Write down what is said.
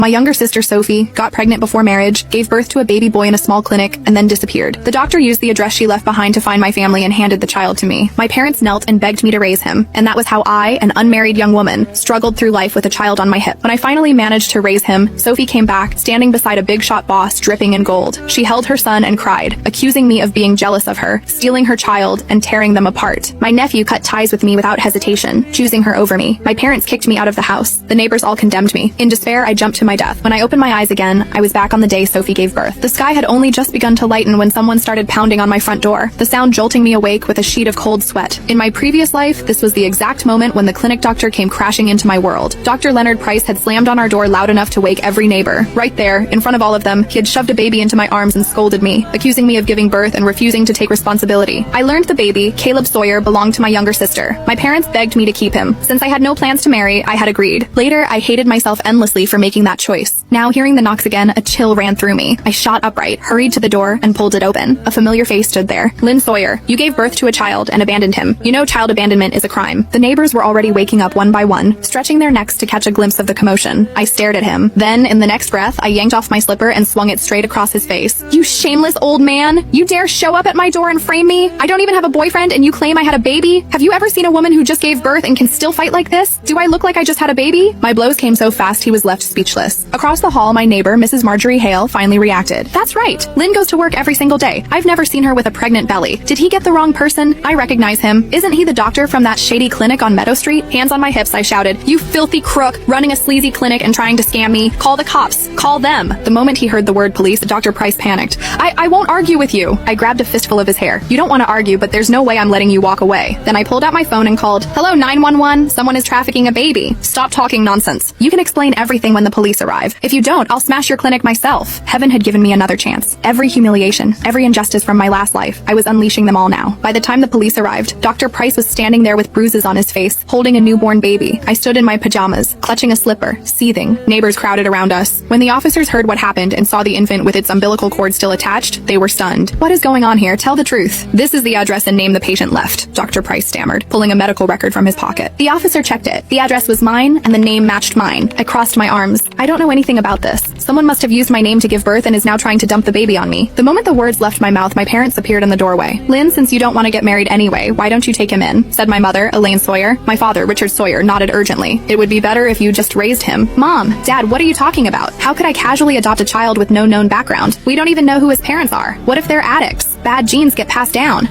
My younger sister Sophie got pregnant before marriage, gave birth to a baby boy in a small clinic, and then disappeared. The doctor used the address she left behind to find my family and handed the child to me. My parents knelt and begged me to raise him, and that was how I, an unmarried young woman, struggled through life with a child on my hip. When I finally managed to raise him, Sophie came back, standing beside a big shot boss dripping in gold. She held her son and cried, accusing me of being jealous of her, stealing her child, and tearing them apart. My nephew cut ties with me without hesitation, choosing her over me. My parents kicked me out of the house. The neighbors all condemned me. In despair, I jumped to my death. When I opened my eyes again, I was back on the day Sophie gave birth. The sky had only just begun to lighten when someone started pounding on my front door, the sound jolting me awake with a sheet of cold sweat. In my previous life, this was the exact moment when the clinic doctor came crashing into my world. Dr. Leonard Price had slammed on our door loud enough to wake every neighbor. Right there, in front of all of them, he had shoved a baby into my arms and scolded me, accusing me of giving birth and refusing to take responsibility. I learned the baby, Caleb Sawyer, belonged to my younger sister. My parents begged me to keep him. Since I had no plans to marry, I had agreed. Later, I hated myself endlessly for making that choice. Now, hearing the knocks again, a chill ran through me. I shot upright, hurried to the door, and pulled it open. A familiar face stood there. Lynn Sawyer, you gave birth to a child and abandoned him. You know child abandonment is a crime. The neighbors were already waking up one by one, stretching their necks to catch a glimpse of the commotion. I stared at him. Then, in the next breath, I yanked off my slipper and swung it straight across his face. You shameless old man! You dare show up at my door and frame me? I don't even have a boyfriend and you claim I had a baby? Have you ever seen a woman who just gave birth and can still fight like this? Do I look like I just had a baby? My blows came so fast he was left speechless. Across the hall, my neighbor, Mrs. Marjorie Hale, finally reacted. That's right. Lynn goes to work every single day. I've never seen her with a pregnant belly. Did he get the wrong person? I recognize him. Isn't he the doctor from that shady clinic on Meadow Street? Hands on my hips, I shouted. You filthy crook, running a sleazy clinic and trying to scam me. Call the cops. Call them. The moment he heard the word police, Dr. Price panicked. I won't argue with you. I grabbed a fistful of his hair. You don't want to argue, but there's no way I'm letting you walk away. Then I pulled out my phone and called, Hello 911, someone is trafficking a baby. Stop talking nonsense. You can explain everything when the police arrive. If you don't, I'll smash your clinic myself. Heaven had given me another chance. Every humiliation, every injustice from my last life, I was unleashing them all now. By the time the police arrived, Dr. Price was standing there with bruises on his face, holding a newborn baby. I stood in my pajamas, clutching a slipper, seething. Neighbors crowded around us. When the officers heard what happened and saw the infant with its umbilical cord still attached, they were stunned. What is going on here? Tell the truth. This is the address and name the patient left, Dr. Price stammered, pulling a medical record from his pocket. The officer checked it. The address was mine, and the name matched mine. I crossed my arms. I don't know anything about this. Someone must have used my name to give birth and is now trying to dump the baby on me. The moment the words left my mouth, my parents appeared in the doorway. Lynn, since you don't want to get married anyway, why don't you take him in? Said my mother, Elaine Sawyer. My father, Richard Sawyer, nodded urgently. It would be better if you just raised him. Mom, Dad, what are you talking about? How could I casually adopt a child with no known background? We don't even know who his parents are. What if they're addicts? Bad genes get passed down.